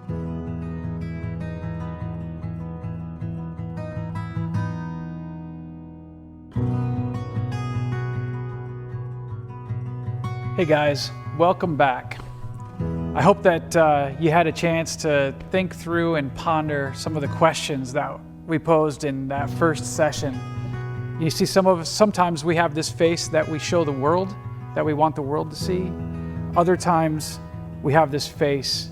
Hey guys, welcome back. I hope that you had a chance to think through and ponder some of the questions that we posed in that first session. You see, sometimes we have this face that we show the world, that we want the world to see. Other times we have this face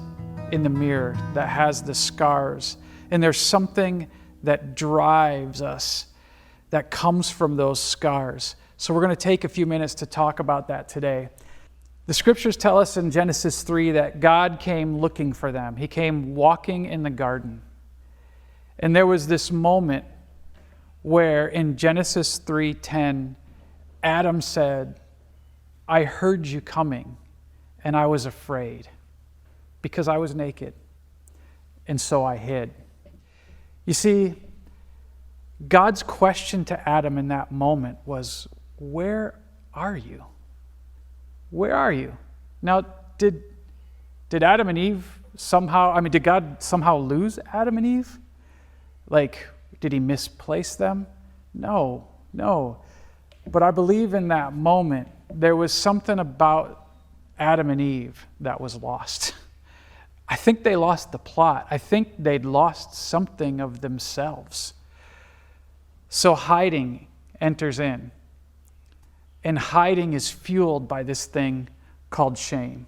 in the mirror that has the scars, and there's something that drives us that comes from those scars. So we're going to take a few minutes to talk about that today. The scriptures tell us in Genesis 3 that God came looking for them. He came walking in the garden. And there was this moment where in Genesis 3:10, Adam said, "I heard you coming, and I was afraid, because I was naked, and so I hid." You see, God's question to Adam in that moment was, "Where are you? Where are you?" Now, did Adam and Eve did God somehow lose Adam and Eve? Like, did he misplace them? No. But I believe in that moment, there was something about Adam and Eve that was lost. I think they lost the plot. I think they'd lost something of themselves. So hiding enters in. And hiding is fueled by this thing called shame.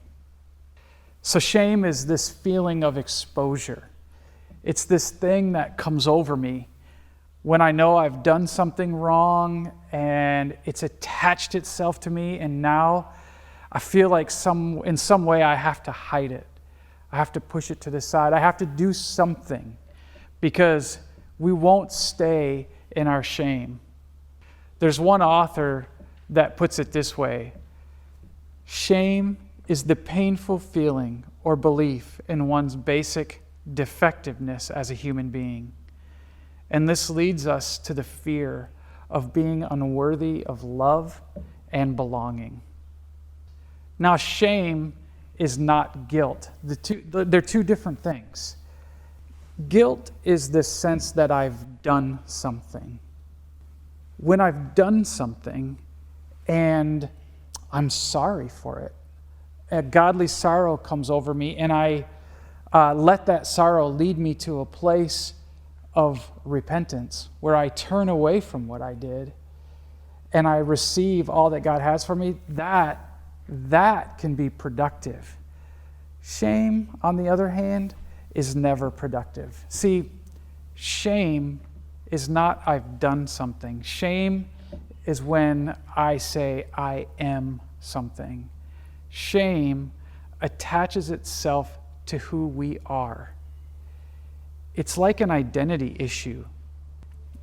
So shame is this feeling of exposure. It's this thing that comes over me when I know I've done something wrong and it's attached itself to me, and now I feel like in some way I have to hide it. I have to push it to the side. I have to do something because we won't stay in our shame. There's one author that puts it this way: shame is the painful feeling or belief in one's basic defectiveness as a human being. And this leads us to the fear of being unworthy of love and belonging. Now, shame is not guilt. They're two different things. Guilt is this sense that I've done something. When I've done something, and I'm sorry for it, a godly sorrow comes over me, and I let that sorrow lead me to a place of repentance where I turn away from what I did and I receive all that God has for me. That can be productive. Shame, on the other hand, is never productive. See, shame is not I've done something. Shame is when I say I am something. Shame attaches itself to who we are. It's like an identity issue.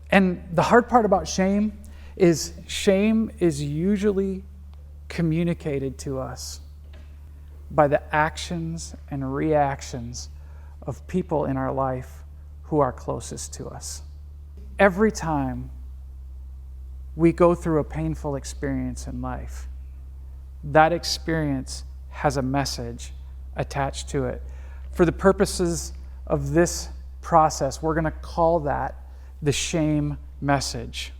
And the hard part about shame is usually communicated to us by the actions and reactions of people in our life who are closest to us. Every time we go through a painful experience in life, that experience has a message attached to it. For the purposes of this process, we're going to call that the shame message.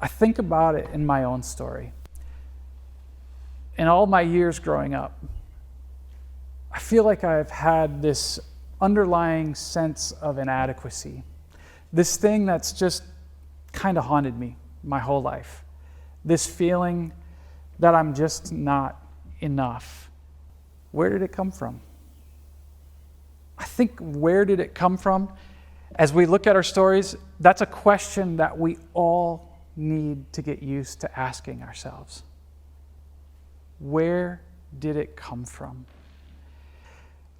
I think about it in my own story. In all my years growing up, I feel like I've had this underlying sense of inadequacy. This thing that's just kind of haunted me my whole life. This feeling that I'm just not enough. Where did it come from? I think, where did it come from? As we look at our stories, that's a question that we all need to get used to asking ourselves. Where did it come from?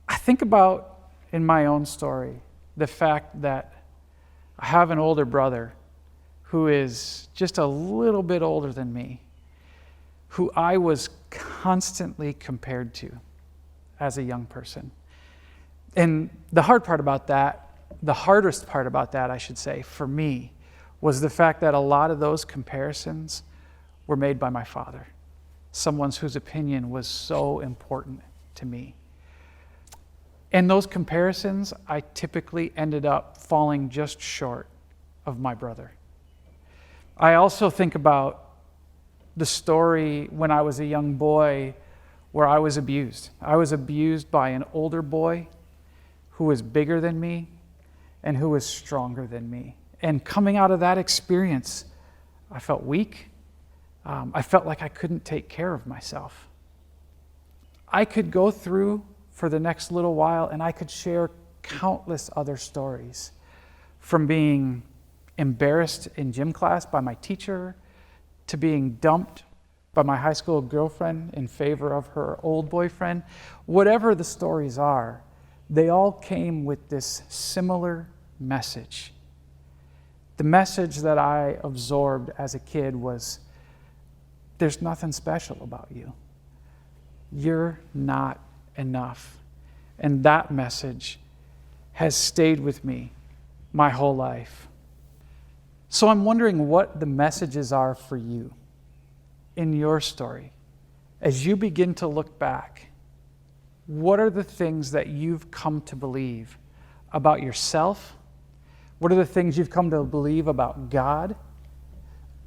I think about, in my own story, the fact that I have an older brother who is just a little bit older than me, who I was constantly compared to as a young person. And the hardest part about that, I should say, for me, was the fact that a lot of those comparisons were made by my father, someone whose opinion was so important to me. In those comparisons, I typically ended up falling just short of my brother. I also think about the story when I was a young boy where I was abused. I was abused by an older boy who was bigger than me and who was stronger than me. And coming out of that experience, I felt weak. I felt like I couldn't take care of myself. I could go through for the next little while and I could share countless other stories, from being embarrassed in gym class by my teacher, to being dumped by my high school girlfriend in favor of her old boyfriend. Whatever the stories are, they all came with this similar message. The message that I absorbed as a kid was, there's nothing special about you. You're not enough. And that message has stayed with me my whole life. So I'm wondering what the messages are for you in your story. As you begin to look back, what are the things that you've come to believe about yourself? What are the things you've come to believe about God,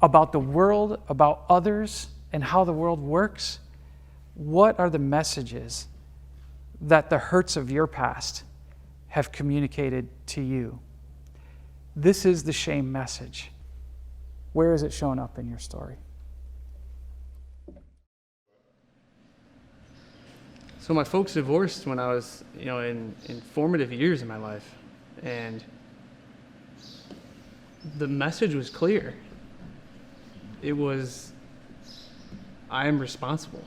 about the world, about others, and how the world works? What are the messages that the hurts of your past have communicated to you? This is the shame message. Where is it shown up in your story? So my folks divorced when I was, in formative years in my life. And the message was clear. It was, I am responsible.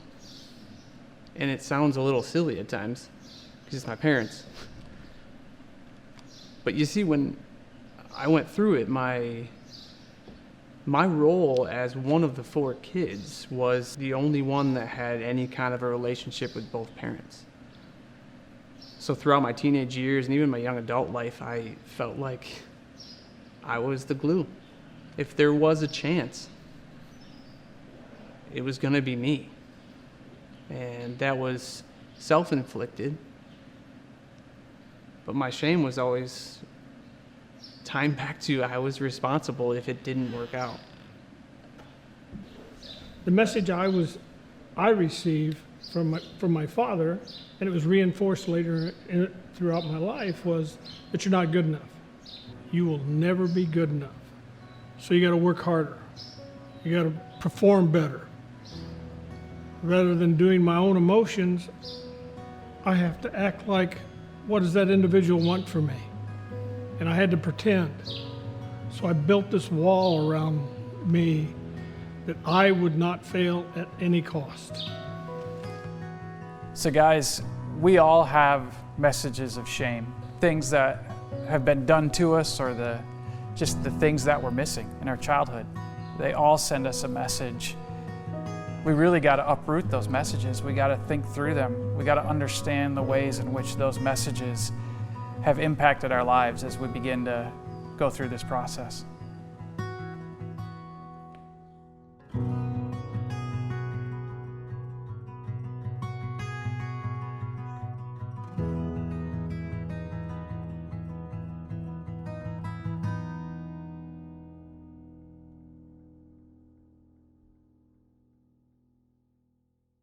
And it sounds a little silly at times because it's my parents. But you see, when I went through it, my role as one of the 4 kids was the only one that had any kind of a relationship with both parents. So throughout my teenage years and even my young adult life, I felt like I was the glue. If there was a chance, it was going to be me. And that was self-inflicted. But my shame was always timed back to I was responsible if it didn't work out. The message I received from my father, and it was reinforced later throughout my life, was that you're not good enough. You will never be good enough. So you got to work harder. You got to perform better. Rather than doing my own emotions, I have to act like, what does that individual want from me? And I had to pretend. So I built this wall around me that I would not fail at any cost. So guys, we all have messages of shame, things that have been done to us, or just the things that we're missing in our childhood. They all send us a message. We really got to uproot those messages. We got to think through them. We got to understand the ways in which those messages have impacted our lives as we begin to go through this process.